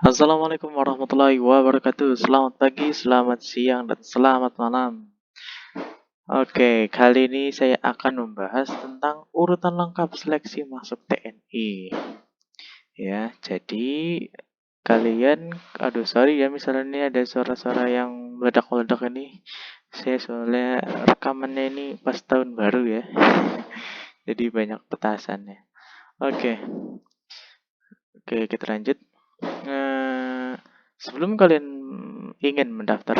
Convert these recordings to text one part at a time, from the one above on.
Assalamualaikum warahmatullahi wabarakatuh. Selamat pagi, selamat siang, dan selamat malam. Oke, kali ini saya akan membahas tentang urutan lengkap seleksi masuk TNI. Ya, jadi kalian, aduh sorry ya, misalnya ini ada suara-suara yang meledak-meledak ini. Saya soalnya rekamannya ini pas tahun baru ya, jadi banyak petasannya. Oke, oke kita lanjut. Eh, Sebelum kalian ingin mendaftar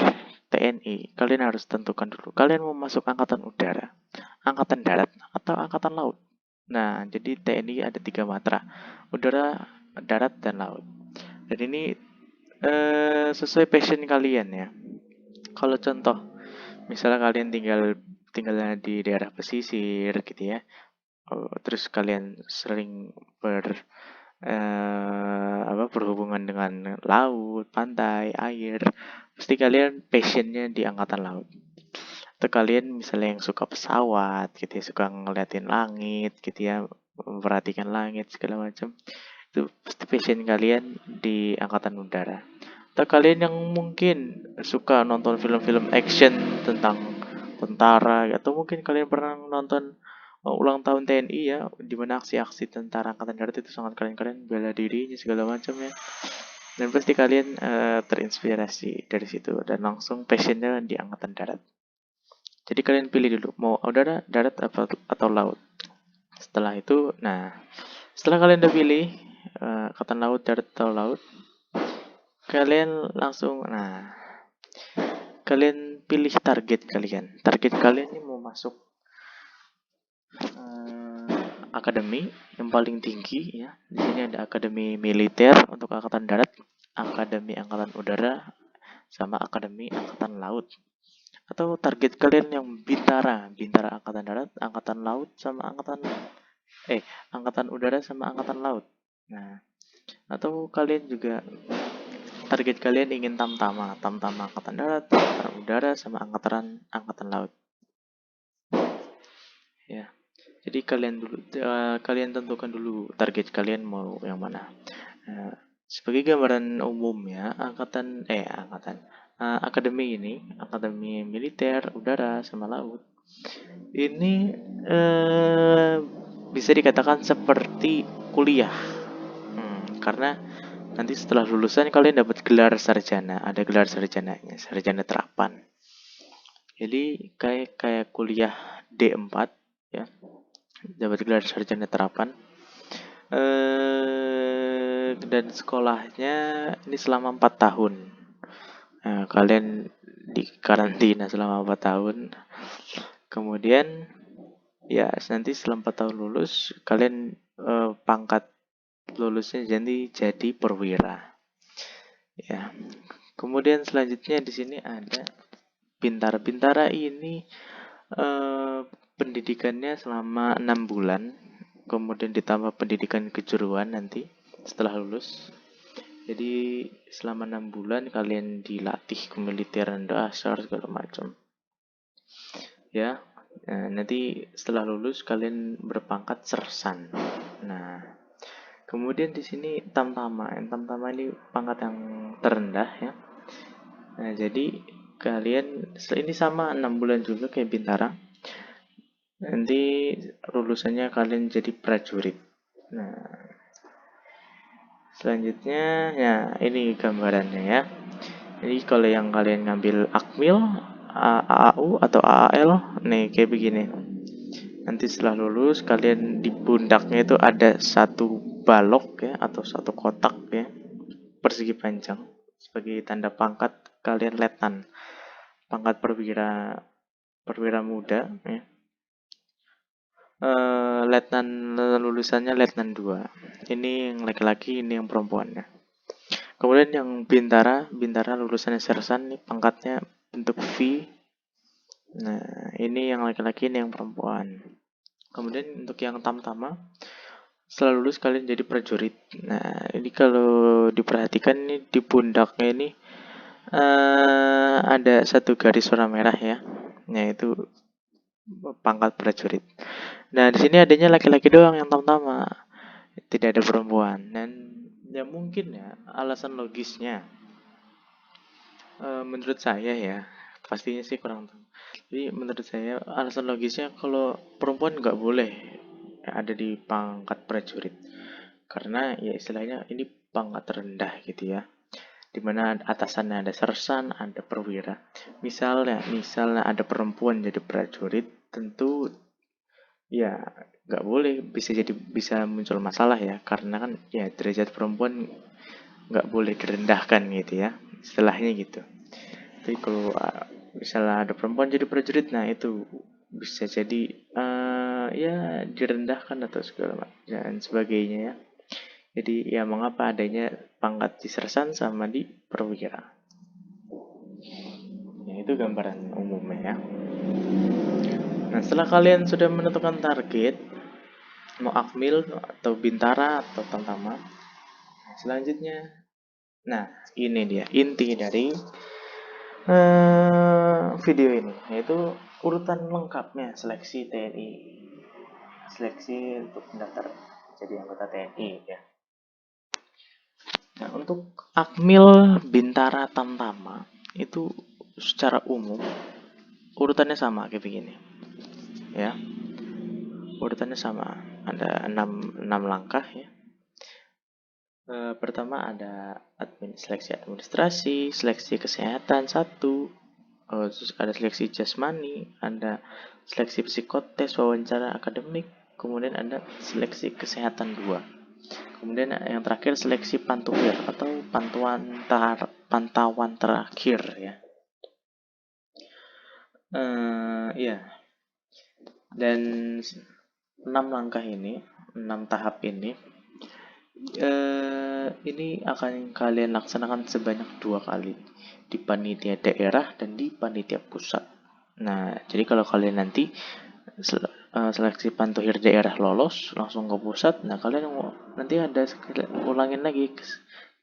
TNI, kalian harus tentukan dulu kalian mau masuk angkatan udara, angkatan darat, atau angkatan laut. Nah, jadi TNI ada tiga matra, udara, darat, dan laut. Dan ini sesuai passion kalian ya. Kalau contoh, misalnya kalian tinggalnya di daerah pesisir gitu ya, terus kalian sering berhubungan dengan laut, pantai, air, pasti kalian passionnya di angkatan laut. Atau kalian misalnya yang suka pesawat gitu ya, suka ngeliatin langit gitu ya, memperhatikan langit segala macam, itu pasti passion kalian di angkatan udara. Atau kalian yang mungkin suka nonton film-film action tentang tentara, atau mungkin kalian pernah nonton ulang tahun TNI ya, di mana aksi-aksi tentara angkatan darat itu sangat keren-keren, bela dirinya segala macam ya. Dan pasti kalian terinspirasi dari situ dan langsung passionnya di angkatan darat. Jadi kalian pilih dulu mau udara, darat, atau laut. Setelah itu, nah setelah kalian udah pilih angkatan laut, darat, atau laut, kalian langsung, kalian pilih target kalian. Target kalian ini mau masuk akademi yang paling tinggi ya. Di sini ada akademi militer untuk angkatan darat, akademi angkatan udara, sama akademi angkatan laut. Atau target kalian yang bintara, bintara angkatan darat, angkatan laut, sama angkatan udara sama angkatan laut. Nah, atau kalian juga target kalian ingin tamtama, tamtama angkatan darat, angkatan udara, sama angkatan laut. Ya. Jadi kalian tentukan dulu target kalian mau yang mana. Sebagai gambaran umum ya, akademi ini, akademi militer, udara, sama laut, ini bisa dikatakan seperti kuliah. Karena nanti setelah lulusan kalian dapat gelar sarjana, ada gelar sarjananya, sarjana terapan. Jadi kayak kuliah D4 ya, dapat gelar sarjana terapan. Dan sekolahnya ini selama 4 tahun. Nah, kalian di karantina selama 4 tahun. Kemudian ya nanti setelah 4 tahun lulus, kalian pangkat lulusnya jadi perwira. Ya. Kemudian selanjutnya di sini ada bintara. Bintara ini pendidikannya selama 6 bulan. Kemudian ditambah pendidikan kejuruan nanti setelah lulus. Jadi selama 6 bulan kalian dilatih kemiliteran dasar segala macam. Ya, nanti setelah lulus kalian berpangkat sersan. Nah, kemudian di sini tamtama. Tamtama ini pangkat yang terendah ya. Nah, jadi kalian ini sama 6 bulan juga kayak bintara. Nanti lulusannya kalian jadi prajurit. Nah, selanjutnya ya ini gambarannya ya. Jadi kalau yang kalian ngambil Akmil, AAU atau AAL, nih kayak begini. Nanti setelah lulus kalian di pundaknya itu ada satu balok ya, atau satu kotak ya, persegi panjang sebagai tanda pangkat kalian letnan, pangkat perwira muda ya. Letnan lulusannya letnan 2. Ini yang laki-laki, ini yang perempuannya. Kemudian yang bintara lulusannya sersan nih, pangkatnya bentuk V. Nah, ini yang laki-laki, ini yang perempuan. Kemudian untuk yang tamtama, setelah lulus kalian jadi prajurit. Nah, ini kalau diperhatikan nih di pundaknya ini ada satu garis warna merah ya. Nah, itu pangkat prajurit. Nah, di sini adanya laki-laki doang yang tamtama, tidak ada perempuan. Dan Ya mungkin ya alasan logisnya. Menurut saya ya, pastinya sih kurang tahu. Jadi menurut saya alasan logisnya kalau perempuan nggak boleh ada di pangkat prajurit. Karena ya istilahnya ini pangkat rendah gitu ya. Dimana atasannya ada sersan, ada perwira. Misalnya ada perempuan jadi prajurit, tentu ya nggak boleh, bisa muncul masalah ya. Karena kan ya derajat perempuan nggak boleh direndahkan gitu ya. Istilahnya gitu. Tapi kalau misalnya ada perempuan jadi prajurit, nah itu bisa jadi ya direndahkan atau segala macam dan sebagainya ya. Jadi ya mengapa adanya pangkat di sersan sama di perwira. Ya itu gambaran umumnya ya. Nah setelah kalian sudah menentukan target, mau akmil atau bintara atau tamtama, selanjutnya, nah ini dia inti dari video ini, yaitu urutan lengkapnya seleksi TNI, seleksi untuk mendaftar jadi anggota TNI ya. Nah, untuk Akmil, Bintara, Tamtama itu secara umum urutannya sama kayak begini. Ya, urutannya sama. Ada 6 langkah ya. Pertama ada seleksi administrasi, seleksi kesehatan satu, terus ada seleksi jasmani, ada seleksi psikotes, wawancara akademik, kemudian ada seleksi kesehatan 2. Kemudian yang terakhir seleksi pantuhir atau pantauan terakhir ya. Ya. Dan 6 langkah ini, 6 tahap ini akan kalian laksanakan sebanyak 2 kali di panitia daerah dan di panitia pusat. Nah, jadi kalau kalian nanti seleksi pantuhir daerah lolos langsung ke pusat, nah kalian nanti ada ulangin lagi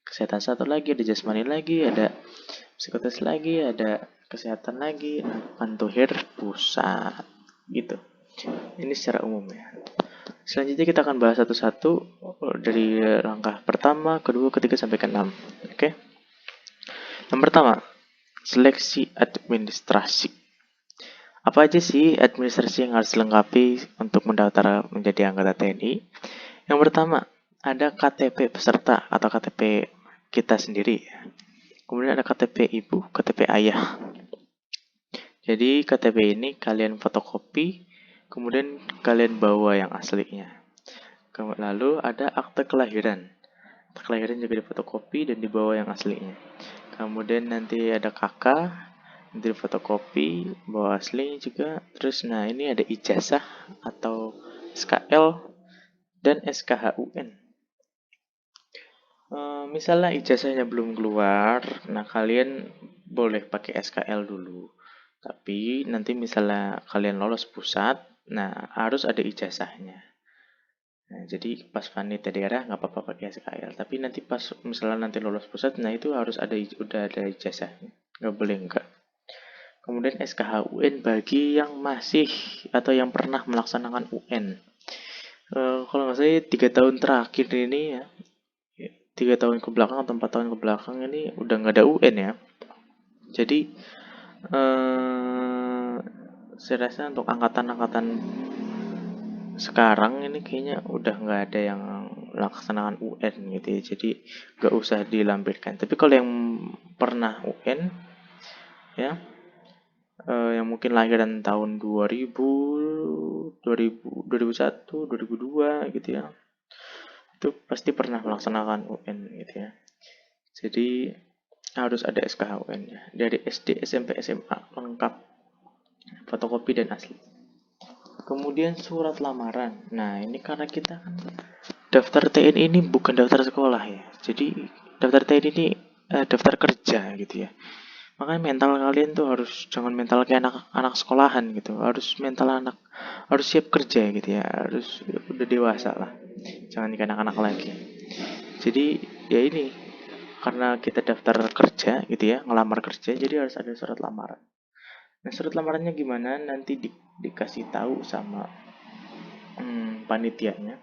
kesehatan satu lagi, ada jasmani lagi, ada psikotes lagi, ada kesehatan lagi, nah, pantuhir pusat gitu. Ini secara umum ya. Selanjutnya kita akan bahas satu-satu dari langkah pertama, kedua, ketiga sampai ke-6. Oke. Yang pertama, seleksi administrasi. Apa aja sih administrasi yang harus dilengkapi untuk mendaftar menjadi anggota TNI? Yang pertama, ada KTP peserta atau KTP kita sendiri. Kemudian ada KTP ibu, KTP ayah. Jadi KTP ini kalian fotokopi, kemudian kalian bawa yang aslinya. Lalu ada akte kelahiran. Akte kelahiran juga difotokopi dan dibawa yang aslinya. Kemudian nanti ada KK, nanti difotokopi, bawa aslinya juga. Terus nah ini ada ijazah atau SKL dan SKHUN. Misalnya ijazahnya belum keluar, nah kalian boleh pakai SKL dulu. Tapi nanti misalnya kalian lolos pusat, nah harus ada ijazahnya. Nah, jadi pas panitia daerah nggak apa-apa pakai SKL. Tapi nanti pas misalnya nanti lolos pusat, nah itu harus udah ada ijazahnya. Nggak boleh enggak. Kemudian SKHUN bagi yang masih atau yang pernah melaksanakan UN. Kalau nggak salah 3 tahun terakhir ini ya, 3 tahun ke belakang atau 4 tahun ke belakang ini udah nggak ada UN ya. Jadi saya rasa untuk angkatan-angkatan sekarang ini kayaknya udah nggak ada yang melaksanakan UN gitu ya. Jadi nggak usah dilampirkan. Tapi kalau yang pernah UN ya, yang mungkin lahiran tahun 2001, 2002 gitu ya, itu pasti pernah melaksanakan UN gitu ya. Jadi harus ada SKHUN-nya dari SD, SMP, SMA lengkap, fotokopi dan asli. Kemudian surat lamaran. Nah ini karena kita kan daftar TNI ini bukan daftar sekolah ya. Jadi daftar TNI ini daftar kerja gitu ya. Makanya mental kalian tuh harus jangan mental kayak anak sekolahan gitu. Harus siap kerja gitu ya. Harus udah dewasa lah. Jangan kayak anak-anak lagi. Jadi ya ini karena kita daftar kerja gitu ya, ngelamar kerja, jadi harus ada surat lamaran. Nah, surat lamarannya gimana? Nanti dikasih tahu sama panitianya.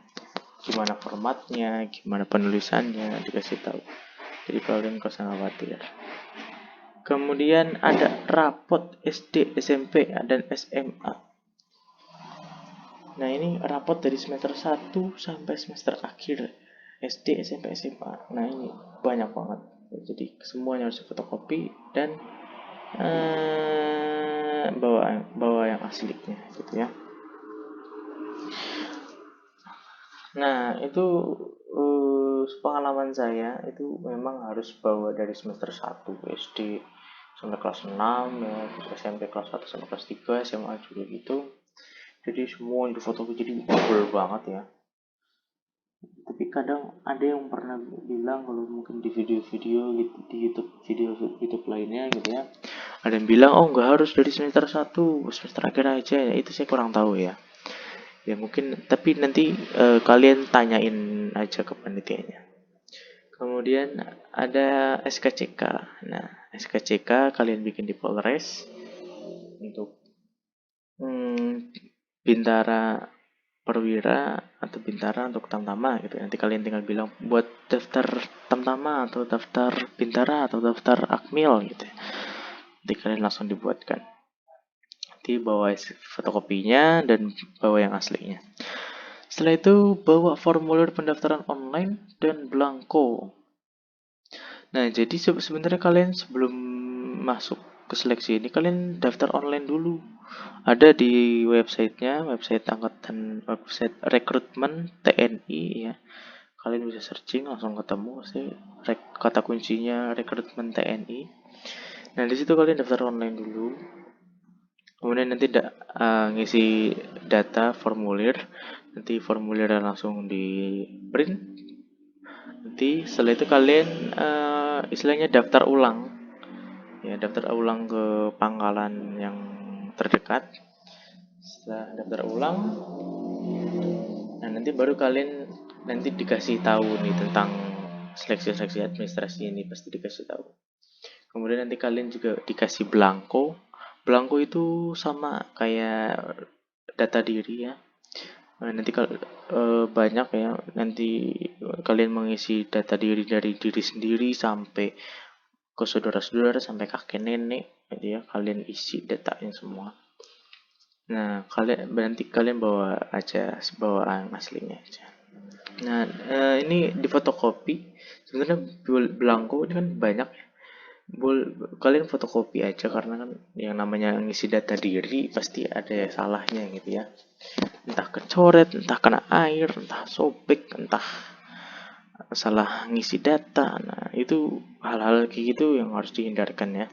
gimana formatnya, gimana penulisannya, dikasih tahu. Jadi kalian gak usah khawatir. Kemudian ada rapot SD, SMP, dan SMA. Nah, ini rapot dari semester 1 sampai semester akhir SD, SMP, SMA. Nah, ini banyak banget. Jadi semuanya harus fotokopi dan bawa yang aslinya gitu ya. Nah, itu pengalaman saya itu memang harus bawa dari semester 1 SD sampai kelas 6 ya, terus SMP kelas 1 sampai kelas 3, SMA juga gitu. Jadi semua di foto jadi tebel banget ya. Tapi kadang ada yang pernah bilang kalau mungkin di video-video gitu, di YouTube lainnya gitu ya. Ada yang bilang oh nggak harus dari semester 1, semester akhir aja ya. Itu saya kurang tahu ya. Ya mungkin tapi nanti kalian tanyain aja ke panitianya. Kemudian ada SKCK. Nah, SKCK kalian bikin di Polres untuk Bintara Perwira atau Bintara untuk Tamtama gitu. Nanti kalian tinggal bilang buat daftar Tamtama atau daftar Bintara atau daftar Akmil gitu. Nanti kalian langsung dibuatkan. Nanti bawa fotokopinya dan bawa yang aslinya. Setelah itu bawa formulir pendaftaran online dan belangko. Nah, jadi sebenarnya kalian sebelum masuk ke seleksi ini kalian daftar online dulu. Ada di websitenya, website rekrutmen TNI ya. Kalian bisa searching langsung ketemu sih kata kuncinya rekrutmen TNI. Nah, di situ kalian daftar online dulu. Kemudian nanti ngisi data formulir. Nanti formulirnya langsung di print. Nanti setelah itu kalian istilahnya daftar ulang. Ya, daftar ulang ke pangkalan yang terdekat. Setelah daftar ulang, nah nanti baru kalian nanti dikasih tahu nih tentang seleksi administrasi ini pasti dikasih tahu. Kemudian nanti kalian juga dikasih belangko. Belangko itu sama kayak data diri ya. Nah, nanti kalau banyak ya nanti kalian mengisi data diri dari diri sendiri sampai ke saudara-saudara sampai kakek nenek gitu ya, kalian isi datanya semua. Nah, kalian bawa aja bawaan aslinya aja. Nah, ini di fotokopi. Sebenarnya belangko ini kan banyak ya. Kalian fotokopi aja karena kan yang namanya ngisi data diri pasti ada salahnya gitu ya. Entah kecoret, entah kena air, entah sobek, entah salah ngisi data. Nah, itu hal-hal kayak gitu yang harus dihindarkan ya.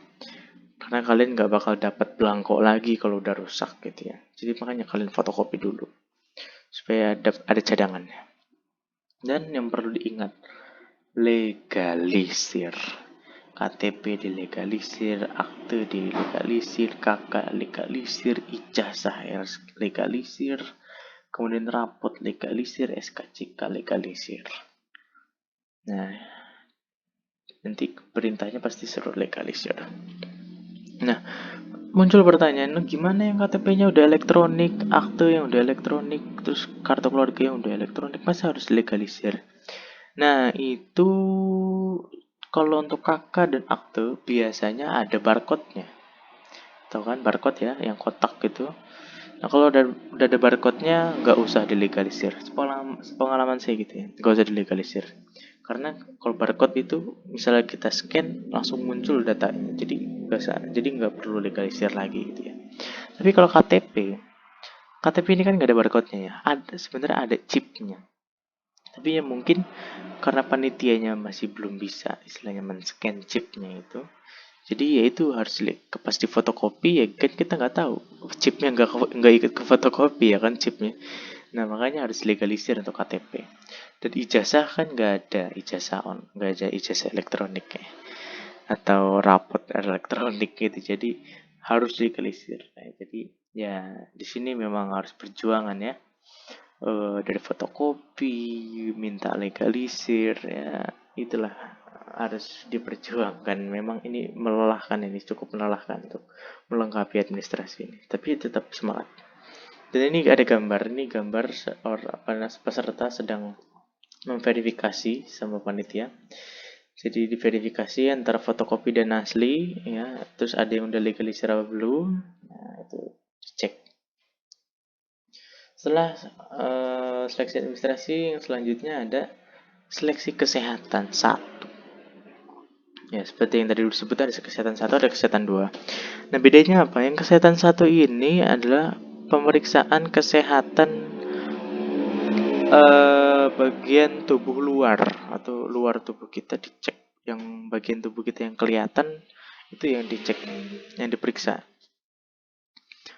Karena kalian nggak bakal dapat belangko lagi kalau udah rusak gitu ya. Jadi makanya kalian fotokopi dulu supaya ada cadangannya. Dan yang perlu diingat, legalisir. KTP dilegalisir, akte dilegalisir, KK legalisir, ijazah legalisir, kemudian rapot legalisir, SKCK legalisir. Nah, nanti perintahnya pasti suruh legalisir. Nah, muncul pertanyaan, gimana yang KTP-nya udah elektronik, akte yang udah elektronik, terus kartu keluarga yang udah elektronik, masa harus legalisir? Nah, itu kalau untuk KK dan akte biasanya ada barcode-nya. Tahu kan barcode ya, yang kotak gitu. Nah, kalau udah ada barcode-nya, nggak usah dilegalisir. Pengalaman saya gitu ya, nggak usah dilegalisir. Karena kalau barcode itu, misalnya kita scan, langsung muncul datanya. Jadi nggak perlu legalisir lagi gitu ya. Tapi kalau KTP ini kan nggak ada barcode-nya ya. Sebenarnya ada chipnya. Tapi ya mungkin karena panitianya masih belum bisa istilahnya men-scan chipnya itu. Jadi ya itu harus pas di fotokopi ya kan kita nggak tahu chipnya nggak ikut ke fotokopi ya kan chipnya. Nah makanya harus legalisir untuk KTP. Dan ijazah kan nggak ada ijazah elektronik ya atau rapot elektronik gitu. Jadi harus legalisir. Nah, jadi ya di sini memang harus perjuangan ya. Dari fotokopi minta legalisir ya itulah harus diperjuangkan. Memang ini melelahkan, ini cukup melelahkan untuk melengkapi administrasi ini, tapi tetap semangat. Dan ini ada gambar, ini gambar peserta sedang memverifikasi sama panitia. Jadi diverifikasi antara fotokopi dan asli, ya. Terus ada yang udah legalisir apa belum? Nah, itu dicek. Setelah seleksi administrasi, yang selanjutnya ada seleksi kesehatan 1. Ya, seperti yang tadi disebut ada kesehatan 1, ada kesehatan 2. Nah, bedanya apa? Yang kesehatan 1 ini adalah pemeriksaan kesehatan bagian tubuh luar atau luar tubuh kita dicek. Yang bagian tubuh kita yang kelihatan itu yang dicek, yang diperiksa.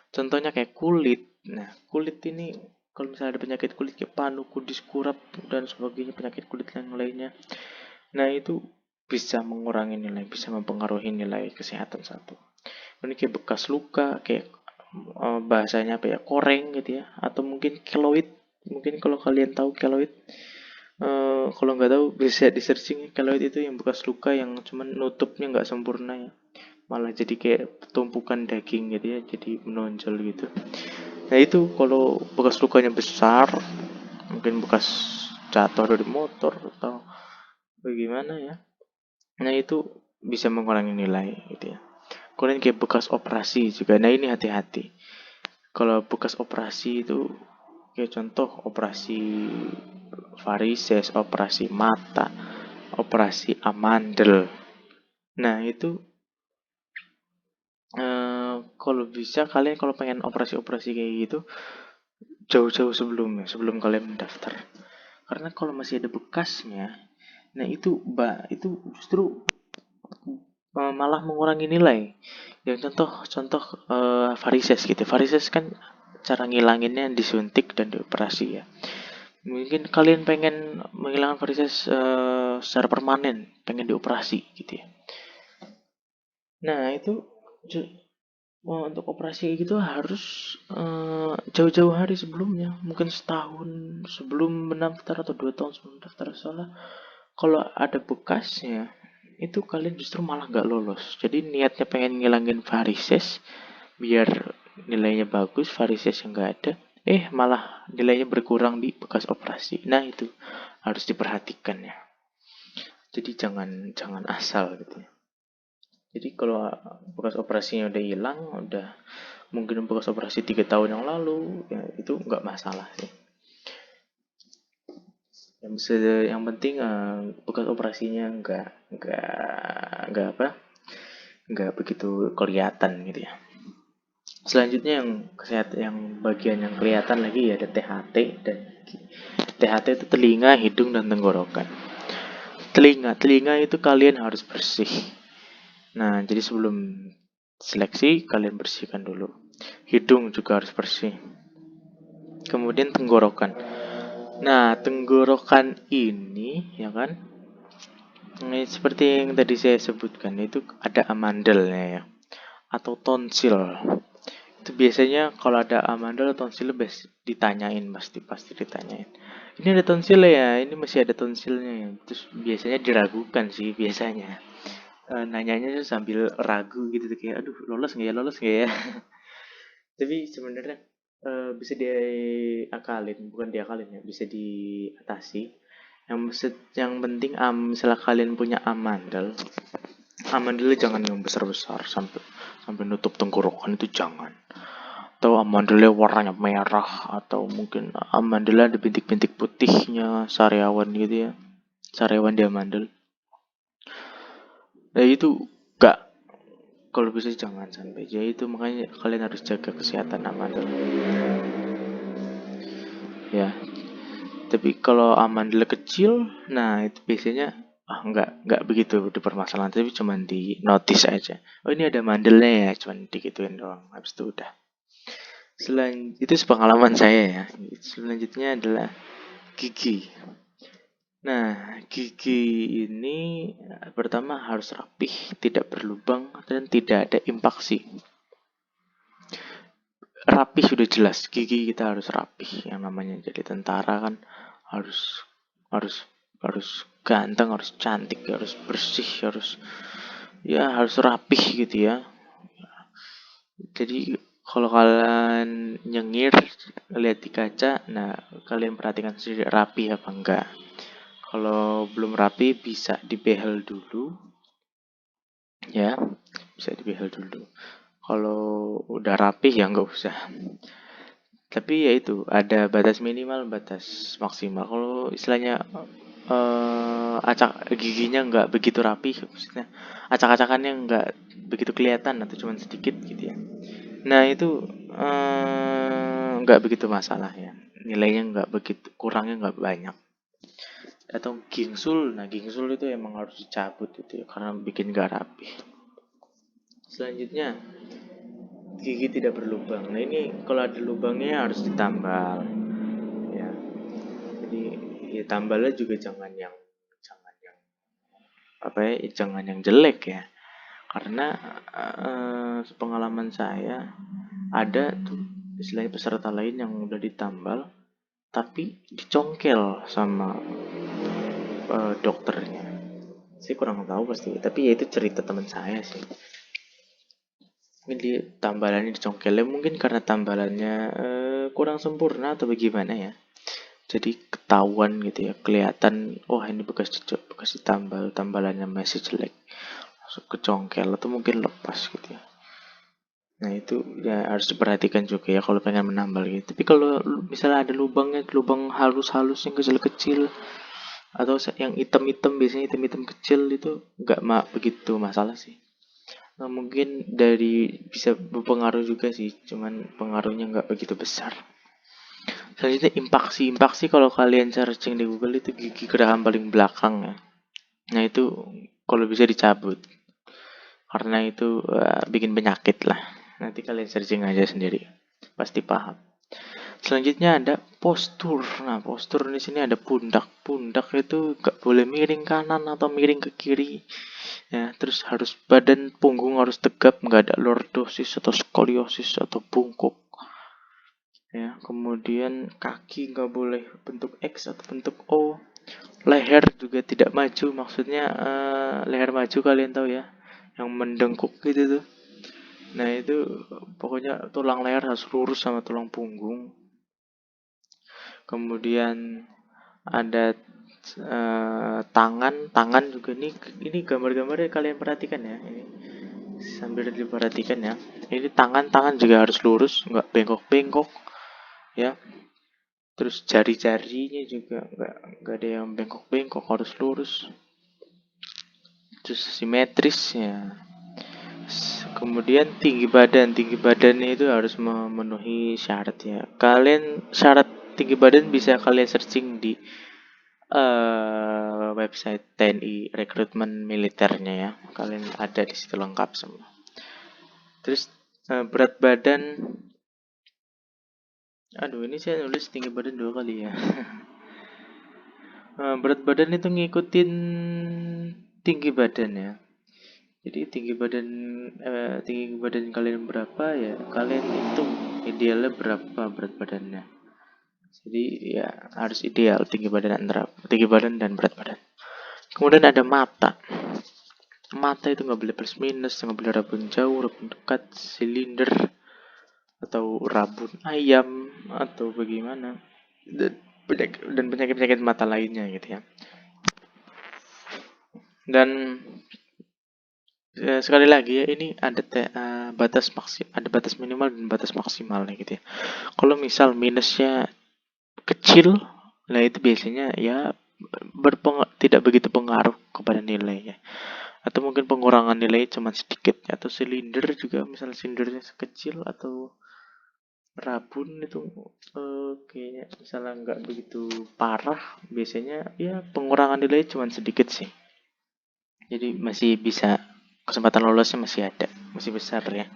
Contohnya kayak kulit. Nah, kulit ini kalau misalnya ada penyakit kulit kayak panu, kudis, kurap dan sebagainya, penyakit kulit yang lainnya. Nah, itu bisa mengurangi nilai, bisa mempengaruhi nilai kesehatan 1. Ini kayak bekas luka, kayak bahasanya apa ya, koreng gitu ya, atau mungkin keloid. Mungkin kalau kalian tahu keloid, kalau nggak tahu bisa di searching. Keloid itu yang bekas luka yang cuman nutupnya nggak sempurna ya, malah jadi kayak tumpukan daging gitu ya, jadi menonjol gitu. Nah, itu kalau bekas lukanya besar, mungkin bekas jatuh dari motor atau bagaimana ya, nah itu bisa mengurangi nilai gitu ya. Kemudian kayak bekas operasi juga. Nah, ini hati-hati. Kalau bekas operasi itu kayak contoh operasi varises, operasi mata, operasi amandel. Nah, itu kalau bisa kalian kalau pengen operasi-operasi kayak gitu jauh-jauh sebelumnya, sebelum kalian mendaftar. Karena kalau masih ada bekasnya, nah itu justru malah mengurangi nilai. Yang contoh varises gitu. Varises kan cara ngilanginnya disuntik dan dioperasi ya. Mungkin kalian pengen menghilangkan varises secara permanen, pengen dioperasi gitu ya. Nah, itu untuk operasi gitu harus jauh-jauh hari sebelumnya, mungkin setahun sebelum mendaftar atau 2 tahun sebelum mendaftar. Soalnya kalau ada bekasnya, itu kalian justru malah nggak lolos. Jadi niatnya pengen ngilangin varises biar nilainya bagus, varises yang nggak ada, malah nilainya berkurang di bekas operasi. Nah, itu harus diperhatikan ya. Jadi jangan jangan asal gitu ya. Jadi kalau bekas operasinya udah hilang, udah mungkin bekas operasi 3 tahun yang lalu, ya itu nggak masalah sih. Yang penting bekas operasinya nggak begitu kelihatan gitu ya. Selanjutnya yang kesehatan, yang bagian yang kelihatan lagi ya ada THT dan gigi. THT itu telinga, hidung dan tenggorokan. Telinga itu kalian harus bersih. Nah, jadi sebelum seleksi kalian bersihkan dulu. Hidung juga harus bersih. Kemudian tenggorokan. Nah, tenggorokan ini ya kan, ini seperti yang tadi saya sebutkan, itu ada amandelnya ya, atau tonsil. Itu biasanya kalau ada amandel atau tonsil ditanyain, pasti ditanyain. Ini ada tonsil ya, ini masih ada tonsilnya ya. Terus biasanya diragukan sih biasanya. Nanyanya tuh sambil ragu gitu tuh, kayak aduh lolos nggak ya, lolos nggak ya. Tapi sebenarnya bisa diakalin, bukan diakalin ya, bisa diatasi. Yang penting misalnya kalian punya amandelnya jangan yang besar-besar sampai sampai nutup tenggorokan, itu jangan. Atau amandelnya warnanya merah, atau mungkin amandelnya ada bintik-bintik putihnya, sariawan gitu ya, sariawan di amandel. Nah, itu gak, kalau bisa jangan sampai. Jadi itu makanya kalian harus jaga kesehatan amandel ya. Tapi kalau amandel kecil, nah itu biasanya nggak begitu dipermasalahan, tapi cuma di notice aja. Oh, ini ada mandelnya ya, cuma digituin doang. Habis itu udah. Selain itu sepengalaman saya ya. Selanjutnya adalah gigi. Nah, gigi ini pertama harus rapih, tidak berlubang dan tidak ada impaksi. Rapih sudah jelas, gigi kita harus rapih. Yang namanya jadi tentara kan harus harus harus ganteng, harus cantik, harus bersih, harus rapih gitu ya. Jadi Kalau kalian nyengir lihat di kaca, nah kalian perhatikan sendiri rapi apa enggak. Kalau belum rapi bisa dibehel dulu, ya, bisa dibehel dulu. Kalau udah rapi ya nggak usah. Tapi ya itu ada batas minimal, batas maksimal. Kalau istilahnya acak giginya nggak begitu rapi, maksudnya acak-acakannya nggak begitu kelihatan atau cuma sedikit gitu ya. Nah itu nggak begitu masalah ya. Nilainya nggak begitu, kurangnya nggak banyak. Atau gingsul, nah gingsul itu emang harus dicabut itu ya karena bikin nggak rapi. Selanjutnya gigi tidak berlubang. Nah ini kalau ada lubangnya harus ditambal ya. Jadi ya tambalnya juga jangan yang apa ya, jangan yang jelek ya. Karena pengalaman saya ada tuh istilahnya peserta lain yang udah ditambal tapi dicongkel sama dokternya. Saya kurang tahu pasti, tapi ya itu cerita teman saya sih. Mungkin dia tambalannya dicongkelnya mungkin karena tambalannya kurang sempurna atau bagaimana ya. Jadi ketahuan gitu ya, kelihatan, oh ini bekas ditambal, tambalannya masih jelek, langsung kecongkel atau mungkin lepas gitu ya. Nah itu ya harus diperhatikan juga ya kalau pengen menambal gitu. Tapi kalau misalnya ada lubangnya, lubang halus-halus yang kecil-kecil atau yang hitam-hitam, biasanya hitam-hitam kecil itu nggak begitu masalah sih. Nah, mungkin dari bisa berpengaruh juga sih, cuman pengaruhnya nggak begitu besar. Selanjutnya impaksi. Impaksi kalau kalian searching di Google itu gigi geraham paling belakang ya. Nah itu kalau bisa dicabut karena itu bikin penyakit lah. Nanti kalian searching aja sendiri, pasti paham. Selanjutnya ada postur. Nah postur di sini ada pundak. Pundak itu gak boleh miring kanan atau miring ke kiri. Ya, terus harus badan punggung harus tegap, nggak ada lordosis atau skoliosis atau bungkuk. Ya, kemudian kaki nggak boleh bentuk X atau bentuk O. Leher juga tidak maju, maksudnya leher maju kalian tahu ya, yang mendengkuk gitu tuh. Nah itu pokoknya tulang leher harus lurus sama tulang punggung. Kemudian ada tangan juga ini gambar-gambarnya kalian perhatikan ya ini sambil diperhatikan ya. Ini tangan juga harus lurus, nggak bengkok-bengkok ya. Terus jari-jarinya juga nggak ada yang bengkok-bengkok, harus lurus. Terus simetris ya. Kemudian tinggi badannya itu harus memenuhi syarat ya. Kalian syarat tinggi badan bisa kalian searching di website TNI rekrutmen militernya ya. Kalian ada di situ lengkap semua. Terus berat badan, aduh ini saya nulis tinggi badan 2 kali ya. Berat badan itu ngikutin tinggi badan ya. Jadi tinggi badan kalian berapa ya, kalian hitung idealnya berapa berat badannya. Jadi ya harus ideal tinggi badan antara tinggi badan dan berat badan. Kemudian ada mata. Mata itu nggak boleh plus minus, nggak boleh rabun jauh, rabun dekat, silinder, atau rabun ayam, atau bagaimana. Dan penyakit-penyakit mata lainnya gitu ya. Dan sekali lagi ya ini ada ada batas minimal dan batas maksimalnya gitu ya. Kalau misal minusnya kecil, nah itu biasanya ya tidak begitu pengaruh kepada nilainya. Atau mungkin pengurangan nilai cuma sedikit. Atau silinder juga, misalnya silindernya sekecil atau rabun itu kayaknya misalnya nggak begitu parah, biasanya ya pengurangan nilai cuma sedikit sih. Jadi masih bisa, kesempatan lolosnya masih masih besar ya.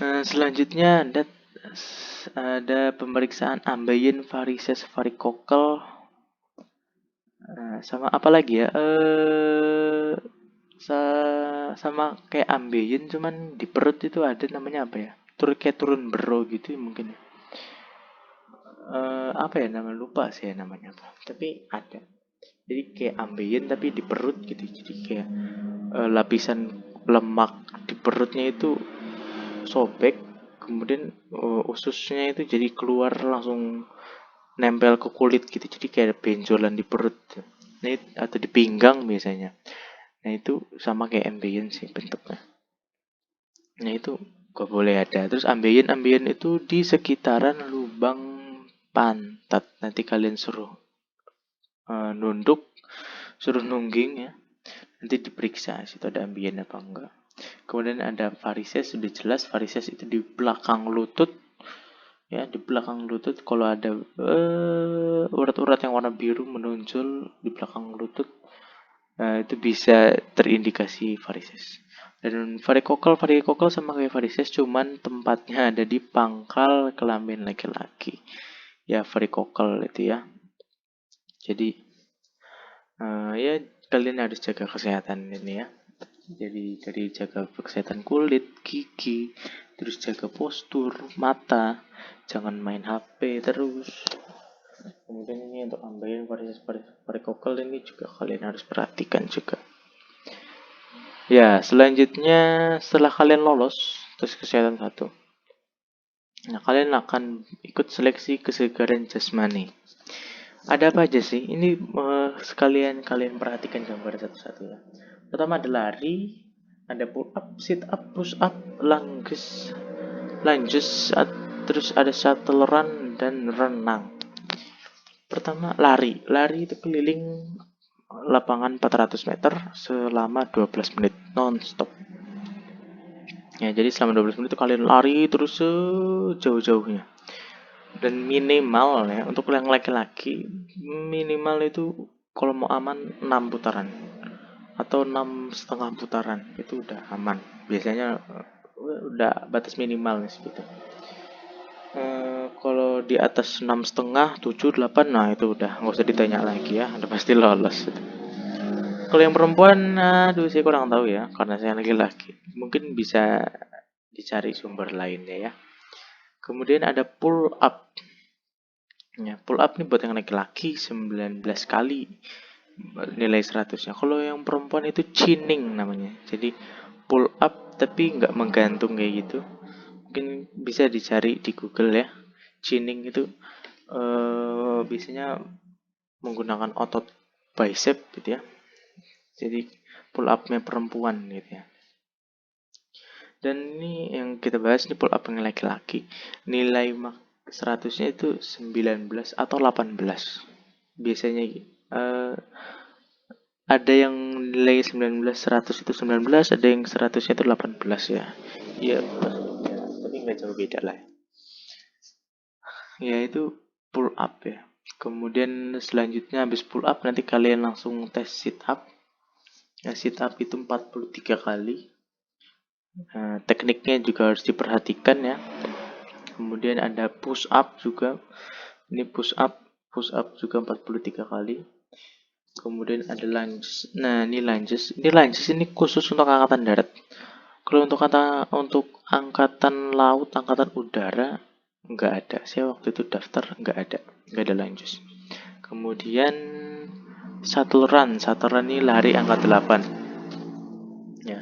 Nah, selanjutnya ada pemeriksaan ambeien, varises, varikokel, sama apa lagi ya? Sama kayak ambeien cuman di perut itu ada namanya apa ya? Kayak turun bero gitu ya, mungkin. Apa ya namanya, lupa sih ya namanya apa. Tapi ada. Jadi kayak ambeien tapi di perut gitu. Jadi kayak lapisan lemak di perutnya itu sobek, kemudian ususnya itu jadi keluar langsung nempel ke kulit gitu, jadi kayak benjolan di perut. Nah, atau di pinggang biasanya. Nah itu sama kayak ambeien sih bentuknya. Nah itu gak boleh ada. Terus ambeien itu di sekitaran lubang pantat. Nanti kalian suruh nunduk, suruh nungging ya. Nanti diperiksa situ ada ambien apa enggak. Kemudian ada varises, sudah jelas varises itu di belakang lutut. Ya, di belakang lutut kalau ada urat-urat yang warna biru menonjol di belakang lutut, itu bisa terindikasi varises. Dan varikokal sama kayak varises, cuman tempatnya ada di pangkal kelamin laki-laki. Ya, varikokal itu ya. Jadi ya kalian harus jaga kesehatan ini ya. Jadi dari jaga kesehatan kulit, gigi, terus jaga postur, mata, jangan main HP terus. Kemudian ini untuk ambeien varises varikokal ini juga kalian harus perhatikan juga. Ya, selanjutnya setelah kalian lolos tes kesehatan 1, nah kalian akan ikut seleksi kesegaran jasmani. Ada apa aja sih? Ini sekalian kalian perhatikan gambar satu-satu ya. Pertama ada lari, ada pull up, sit up, push up, lunges, terus ada shuttle run dan renang. Pertama lari. Lari itu keliling lapangan 400 meter selama 12 menit non-stop. Ya, jadi selama 12 menit itu kalian lari terus sejauh-jauhnya. Dan minimal ya untuk yang laki-laki minimal itu kalau mau aman 6 putaran atau 6,5 putaran itu udah aman. Biasanya udah batas minimal segitu. Kalau di atas 6,5, 7, 8, nah itu udah nggak usah ditanya lagi ya, udah pasti lolos. Kalau yang perempuan, aduh saya kurang tahu ya, karena saya laki-laki. Mungkin bisa dicari sumber lainnya ya. Kemudian ada pull up. Ya, pull up nih buat yang laki-laki 19 kali nilai 100-nya. Kalau yang perempuan itu chinning namanya. Jadi pull up tapi nggak menggantung kayak gitu. Mungkin bisa dicari di Google ya. Chinning itu biasanya menggunakan otot bicep gitu ya. Jadi pull up-nya perempuan gitu ya. Dan ini yang kita bahas nih pull up yang laki-laki. Nilai 100-nya itu 19 atau 18. Biasanya ada yang nilai 19 100 itu 19, ada yang 100-nya itu 18 ya. Iya, ya, tapi nggak jauh beda lah. Ya itu pull up ya. Kemudian selanjutnya habis pull up nanti kalian langsung tes sit up. Ya, sit up itu 43 kali. Tekniknya juga harus diperhatikan ya. Kemudian ada push up juga. Ini push up juga 43 kali. Kemudian ada lunges. Nah, ini lunges. Ini khusus untuk angkatan darat. Kalau untuk angkatan laut, angkatan udara nggak ada. Saya waktu itu daftar nggak ada lunges. Kemudian shuttle run ini lari angka 8. Ya.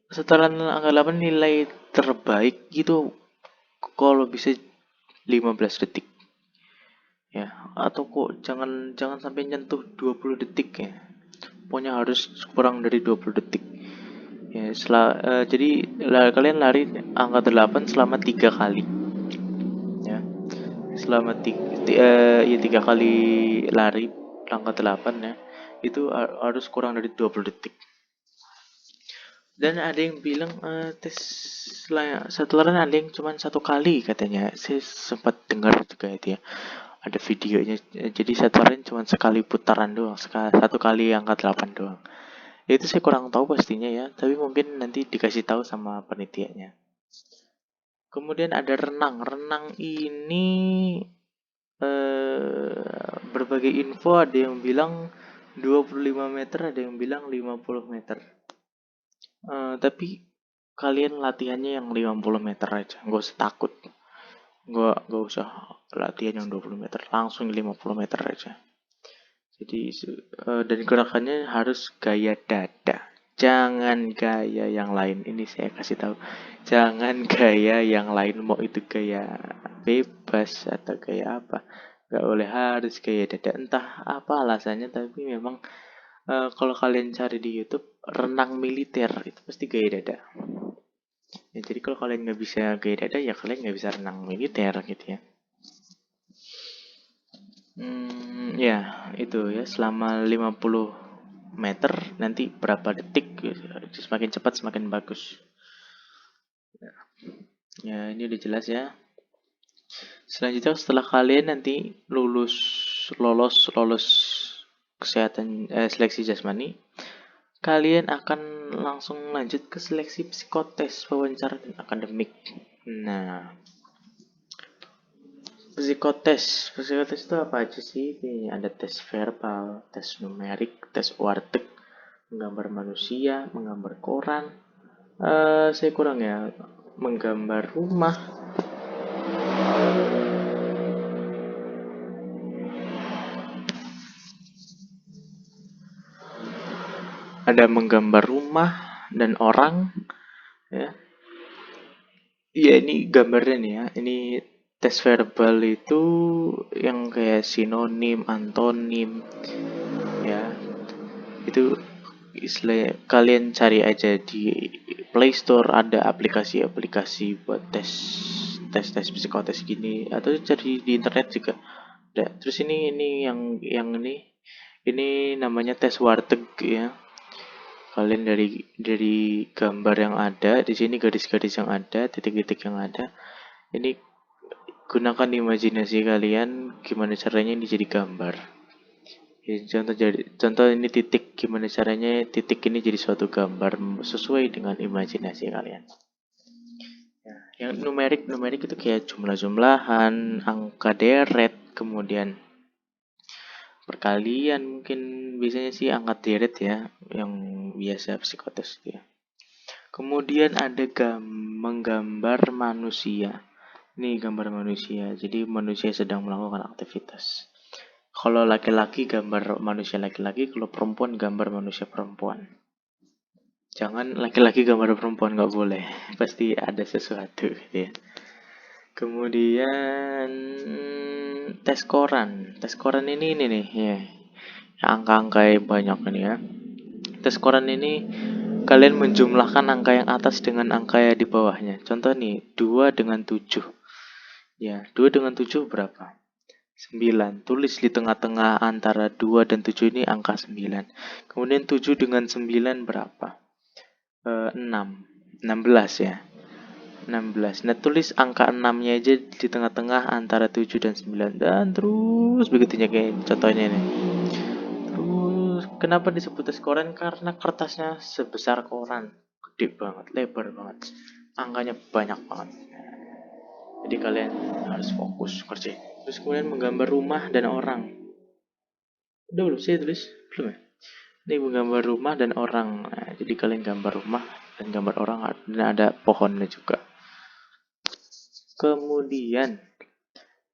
Setelah angka 8 nilai terbaik gitu kalau bisa 15 detik. Ya, atau kok jangan sampai nyentuh 20 detik ya. Pokoknya harus kurang dari 20 detik. Ya, jadi kalian lari angka 8 selama 3 kali. Ya. Selama 3 kali lari angka 8 ya. Itu harus kurang dari 20 detik. Dan ada yang bilang tes setelah ada yang cuma 1 kali katanya. Saya sempat dengar juga itu ya. Ada videonya. Jadi setelan cuma sekali putaran doang, 1 kali angka 8 doang. Ya, itu saya kurang tahu pastinya ya, tapi mungkin nanti dikasih tahu sama penelitiannya. Kemudian ada renang. Renang ini berbagai info, ada yang bilang 25 meter, ada yang bilang 50 meter. Tapi kalian latihannya yang 50 meter aja, nggak usah takut. Nggak usah latihan yang 20 meter, langsung 50 meter aja. Jadi dan gerakannya harus gaya dada. Jangan gaya yang lain. Ini saya kasih tahu. Jangan gaya yang lain, mau itu gaya bebas atau gaya apa. Gak boleh harus gaya dada. Entah apa alasannya, tapi memang kalau kalian cari di YouTube renang militer itu pasti gaya dada. Ya, jadi kalau kalian nggak bisa gaya dada ya kalian nggak bisa renang militer gitu ya. Ya itu ya selama 50 meter nanti berapa detik, semakin cepat semakin bagus. Ya ini udah jelas ya. Selanjutnya setelah kalian nanti lolos kesehatan seleksi jasmani, kalian akan langsung lanjut ke seleksi psikotes, wawancara dan akademik. Nah, psikotes itu apa aja sih? Ini ada tes verbal, tes numerik, tes warteg, menggambar manusia, menggambar koran. Saya kurang ya, menggambar rumah. Ada menggambar rumah dan orang, ya. Iya ini gambarnya nih ya. Ini tes verbal itu yang kayak sinonim, antonim, ya. Itu istilah kalian cari aja di Play Store, ada aplikasi-aplikasi buat tes psikotes gini, atau cari di internet juga ada. Terus ini yang ini namanya tes warteg ya. Kalian dari gambar yang ada di sini, garis-garis yang ada, titik-titik yang ada, ini gunakan imajinasi kalian gimana caranya ini jadi gambar. Ya, contoh ini titik, gimana caranya titik ini jadi suatu gambar sesuai dengan imajinasi kalian. Ya, yang numerik itu kayak jumlah-jumlahan, angka deret, kemudian perkalian, mungkin biasanya sih angka deret ya, yang biasa psikotes ya. Kemudian ada menggambar manusia. Ini gambar manusia. Jadi manusia sedang melakukan aktivitas. Kalau laki-laki gambar manusia laki-laki, kalau perempuan gambar manusia perempuan. Jangan laki-laki gambar perempuan, nggak boleh. Pasti ada sesuatu gitu ya. Kemudian tes koran. Tes koran ini nih ya. Angka-angka yang banyak ini ya. Tes koran ini kalian menjumlahkan angka yang atas dengan angka yang di bawahnya. Contoh nih, 2 dengan 7. Ya, 2 dengan 7 berapa? 9. Tulis di tengah-tengah antara 2 dan 7 ini angka 9. Kemudian 7 dengan 9 berapa? 6. 16 ya. 16. Nah, tulis angka 6-nya aja di tengah-tengah antara 7 dan 9. Dan terus begitunya kayak contohnya nih. Terus kenapa disebut tes koran? Karena kertasnya sebesar koran. Gede banget, lebar banget. Angkanya banyak banget. Jadi kalian harus fokus kerja. Terus kemudian menggambar rumah dan orang. Udah belum sih tulis? Belum ya? Ini menggambar rumah dan orang. Nah, jadi kalian gambar rumah dan gambar orang, dan ada pohonnya juga. Kemudian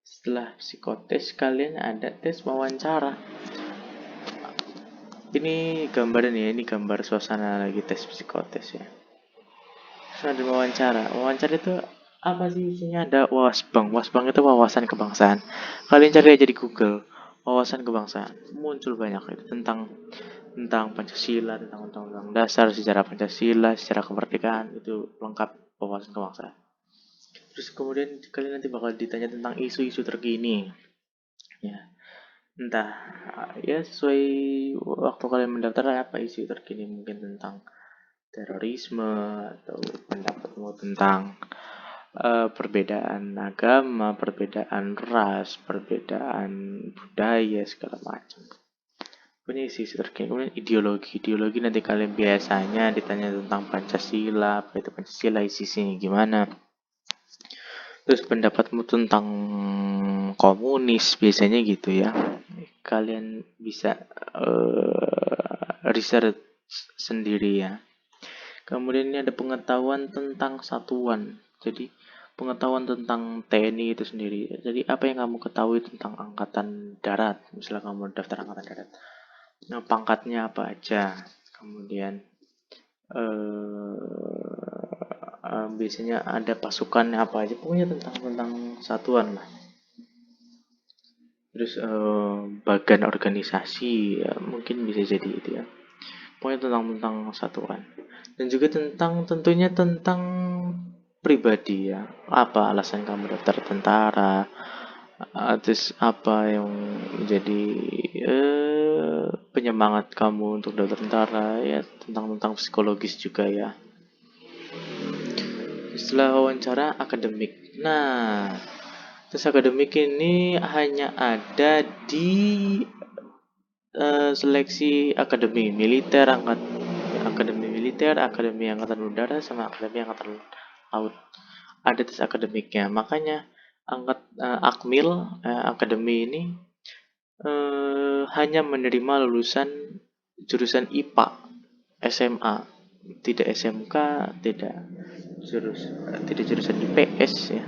setelah psikotes kalian ada tes wawancara. Ini gambarnya, ini gambar suasana lagi tes psikotes ya. Terus ada wawancara. Wawancara itu apa sih isinya? Ada wasbang. Wasbang itu wawasan kebangsaan. Kalian cari aja di Google. Wawasan kebangsaan. Muncul banyak itu tentang Pancasila, tentang undang-undang dasar, sejarah Pancasila, sejarah kemerdekaan, itu lengkap wawasan kebangsaan. Terus kemudian kalian nanti bakal ditanya tentang isu-isu terkini. Ya, entah ya sesuai waktu kalian mendaftar apa isu terkini, mungkin tentang terorisme atau pendapatmu tentang perbedaan agama, perbedaan ras, perbedaan budaya segala macam. Punya isi terkini. Kemudian ideologi nanti kalian biasanya ditanya tentang Pancasila, apa itu Pancasila, isinya gimana. Terus pendapatmu tentang komunis biasanya gitu ya. Kalian bisa research sendiri ya. Kemudian ini ada pengetahuan tentang satuan. Jadi pengetahuan tentang TNI itu sendiri. Jadi apa yang kamu ketahui tentang angkatan darat? Misalnya kamu daftar angkatan darat. Nah, pangkatnya apa aja? Kemudian Biasanya ada pasukannya apa aja, pokoknya tentang satuan lah. Terus bagan organisasi ya, mungkin bisa jadi itu ya, pokoknya tentang satuan. Dan juga tentunya tentang pribadi ya, apa alasan kamu daftar tentara, terus apa yang menjadi penyemangat kamu untuk daftar tentara ya, tentang psikologis juga ya. Setelah wawancara akademik. Nah, tes akademik ini hanya ada di seleksi akademi militer, akademi angkatan udara, sama akademi angkatan laut. Ada tes akademiknya. Makanya Akmil akademi ini hanya menerima lulusan jurusan IPA SMA, tidak SMK, tidak jurusan IPS ya,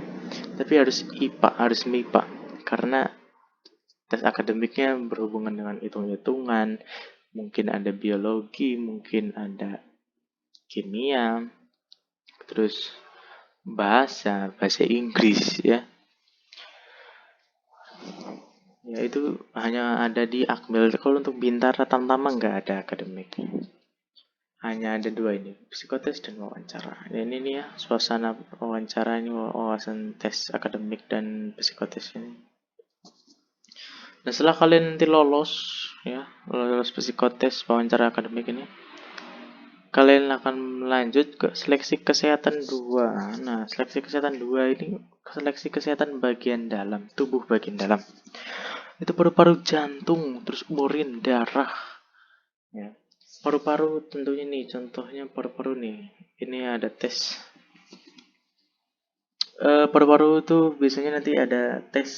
tapi harus IPA, harus MIPA, karena tes akademiknya berhubungan dengan hitung-hitungan, mungkin ada biologi, mungkin ada kimia, terus bahasa Inggris ya. Ya itu hanya ada di Akmil. Kalau untuk Bintara Tamtama nggak ada akademik. Hanya ada dua ini, psikotes dan wawancara. Ini nih ya, suasana wawancara ini, wawasan tes akademik dan psikotes ini. Nah setelah kalian nanti lolos ya, lolos psikotes wawancara akademik ini, kalian akan lanjut ke seleksi kesehatan 2. Nah seleksi kesehatan 2 ini seleksi kesehatan bagian dalam, tubuh bagian dalam. Itu paru-paru, jantung, terus urin, darah ya. Paru-paru tentunya nih, contohnya paru-paru nih. Ini ada tes paru-paru itu biasanya nanti ada tes,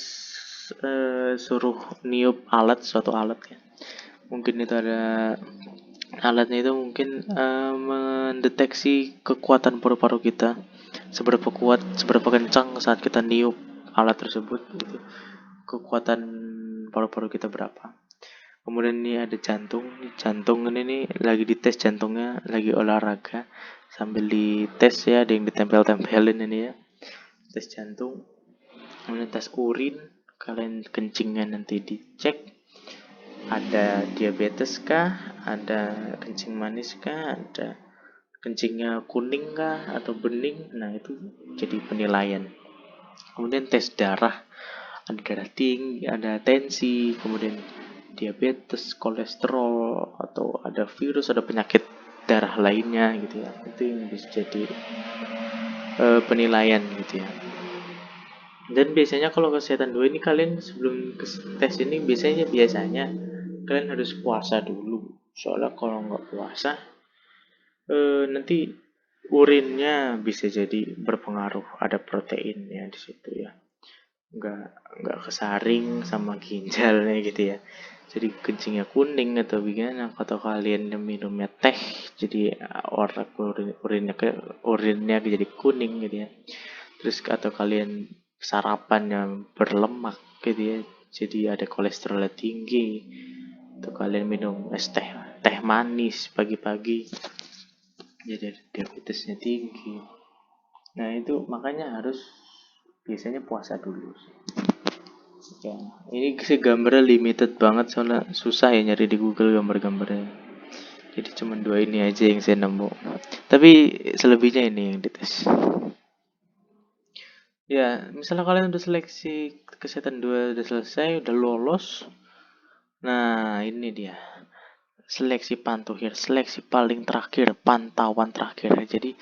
suruh niup suatu alat ya. Mungkin itu ada alatnya, itu mungkin mendeteksi kekuatan paru-paru kita, seberapa kuat, seberapa kencang saat kita niup alat tersebut, gitu. Kekuatan paru-paru kita berapa. Kemudian ini ada jantung. Jantung ini nih lagi dites jantungnya, lagi olahraga sambil dites ya, ada yang ditempel-tempelin ini ya. Tes jantung. Kemudian tes urin, kalian kencingnya nanti dicek. Ada diabetes kah? Ada kencing manis kah? Ada kencingnya kuning kah atau bening? Nah, itu jadi penilaian. Kemudian tes darah. Ada darah tinggi, ada tensi, kemudian diabetes, kolesterol, atau ada virus, ada penyakit darah lainnya gitu ya. Itu yang bisa jadi penilaian gitu ya. Dan biasanya kalau kesehatan 2 ini, kalian sebelum tes ini biasanya kalian harus puasa dulu. Soalnya kalau nggak puasa nanti urinnya bisa jadi berpengaruh, ada proteinnya di situ ya. Nggak kesaring sama ginjalnya gitu ya, jadi kencingnya kuning atau gimana, atau kalian minumnya teh jadi warna urinnya jadi kuning gitu ya. Terus atau kalian sarapan yang berlemak gitu ya, jadi ada kolesterol tinggi, atau kalian minum teh manis pagi-pagi jadi diabetesnya tinggi. Nah itu makanya harus biasanya puasa dulu. Ya, ini sih gambarnya limited banget, soalnya susah ya nyari di Google gambar-gambarnya. Jadi cuma dua ini aja yang saya nemu. Tapi selebihnya ini yang dites. Ya, misalnya kalian udah seleksi kesehatan 2 udah selesai, udah lolos. Nah, ini dia. Seleksi pantuhir, seleksi paling terakhir, pantauan terakhir. Jadi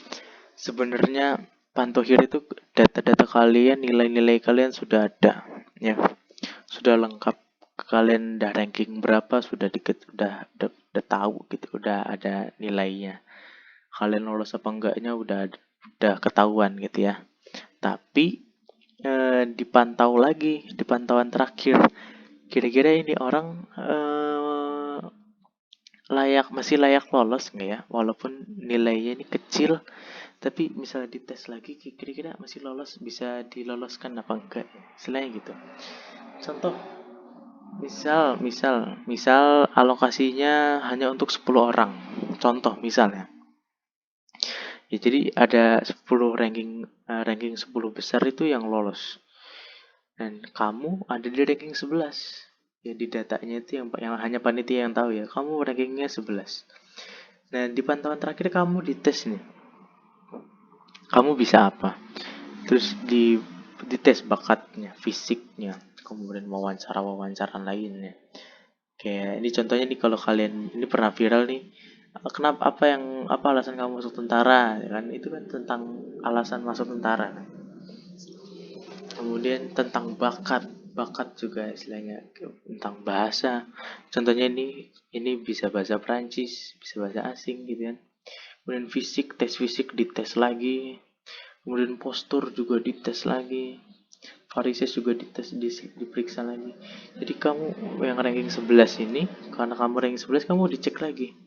sebenarnya pantuhir itu data-data kalian, nilai-nilai kalian sudah ada, ya. Sudah lengkap, kalian udah ranking berapa, udah tahu gitu, udah ada nilainya. Kalian lolos apa enggaknya udah ketahuan gitu ya. Tapi dipantau lagi di pantauan terakhir. Kira-kira ini orang masih layak lolos nggak ya? Walaupun nilainya ini kecil, tapi misalnya dites lagi, kira-kira masih lolos, bisa diloloskan apa enggak? Selain gitu. Contoh, misal alokasinya hanya untuk 10 orang. Contoh misalnya. Ya, jadi ada 10 ranking 10 besar itu yang lolos. Dan kamu ada di ranking 11. Ya, di datanya itu yang hanya panitia yang tahu ya. Kamu rankingnya 11. Nah, di pantauan terakhir kamu dites nih. Kamu bisa apa? Terus dites bakatnya, fisiknya, kemudian wawancara lainnya. Kayak ini contohnya nih, kalau kalian ini pernah viral nih, kenapa apa alasan kamu masuk tentara, ya kan? Itu kan tentang alasan masuk tentara. Kemudian tentang bakat juga istilahnya, tentang bahasa. Contohnya ini bisa bahasa Prancis, bisa bahasa asing gitu kan. Kemudian tes fisik dites lagi. Kemudian postur juga dites lagi. Varises juga diperiksa lagi. Jadi kamu yang ranking 11 ini, karena kamu ranking 11, kamu dicek lagi.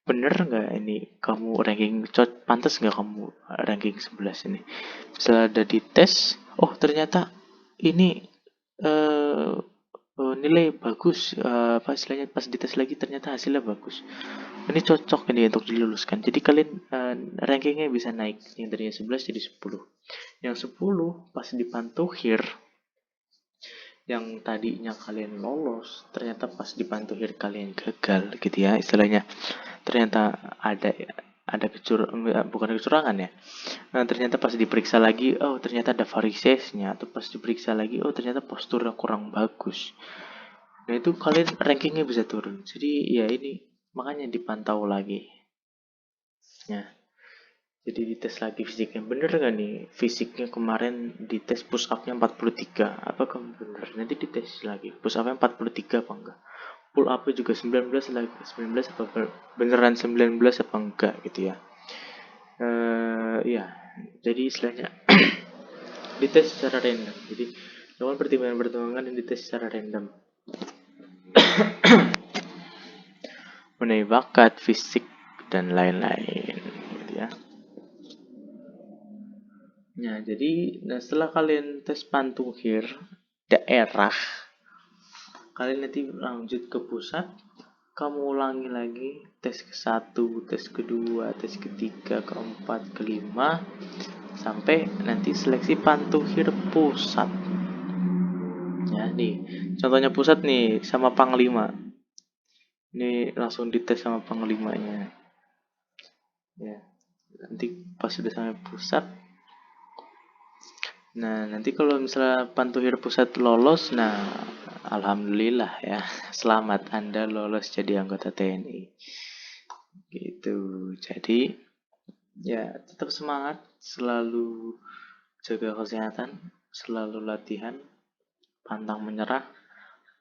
Bener nggak ini kamu ranking pantas nggak kamu ranking 11 ini? Setelah ada dites, oh ternyata ini eh nilai bagus, apa istilahnya, pas dites lagi ternyata hasilnya bagus. Ini cocok ini untuk diluluskan. Jadi kalian rankingnya bisa naik, yang tadinya 11 jadi 10. Yang 10 pas dipantuhir, yang tadinya kalian lolos ternyata pas dipantuhir kalian gagal gitu ya istilahnya. Ternyata bukan kecurangan ya. Nah, ternyata pas diperiksa lagi, oh ternyata ada varisesnya, atau pas diperiksa lagi, oh ternyata posturnya kurang bagus. Nah, itu kalian rankingnya bisa turun. Jadi ya ini makanya dipantau lagi. Ya, jadi dites lagi fisiknya. Bener gak nih fisiknya kemarin dites push upnya 43? Apakah bener? Nanti dites lagi push upnya 43 apa enggak? Pull upnya juga 19 lagi. 19 apa beneran 19 apa enggak gitu ya. Ya, jadi istilahnya dites secara random. Jadi lakukan pertimbangan-pertimbangan yang dites secara random. Mengenai bakat, fisik, dan lain-lain gitu ya. Ya, jadi setelah kalian tes pantuhir daerah, kalian nanti lanjut ke pusat, kamu ulangi lagi tes ke-1, tes kedua, tes ketiga, keempat, kelima, sampai nanti seleksi pantuhir pusat. Ya, nih contohnya pusat nih sama panglima. Ini langsung dites sama panglimanya. Ya, nanti pas sudah sampai pusat, nah nanti kalau misalnya pantuhir pusat lolos, nah alhamdulillah ya, selamat, Anda lolos jadi anggota TNI gitu. Jadi ya tetap semangat, selalu jaga kesehatan, selalu latihan, pantang menyerah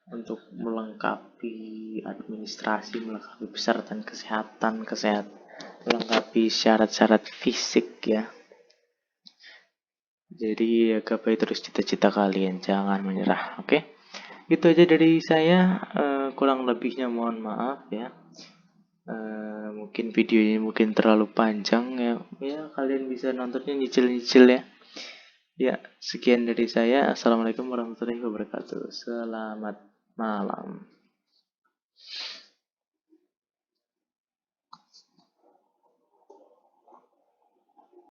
untuk melengkapi administrasi, melengkapi persyaratan kesehatan, melengkapi syarat-syarat fisik ya. Jadi ya gapai terus cita-cita kalian, jangan menyerah. Oke, itu aja dari saya. Kurang lebihnya mohon maaf ya. Mungkin video ini mungkin terlalu panjang ya. Ya kalian bisa nontonnya nyicil-nyicil ya. Ya, sekian dari saya. Assalamualaikum warahmatullahi wabarakatuh. Selamat malam.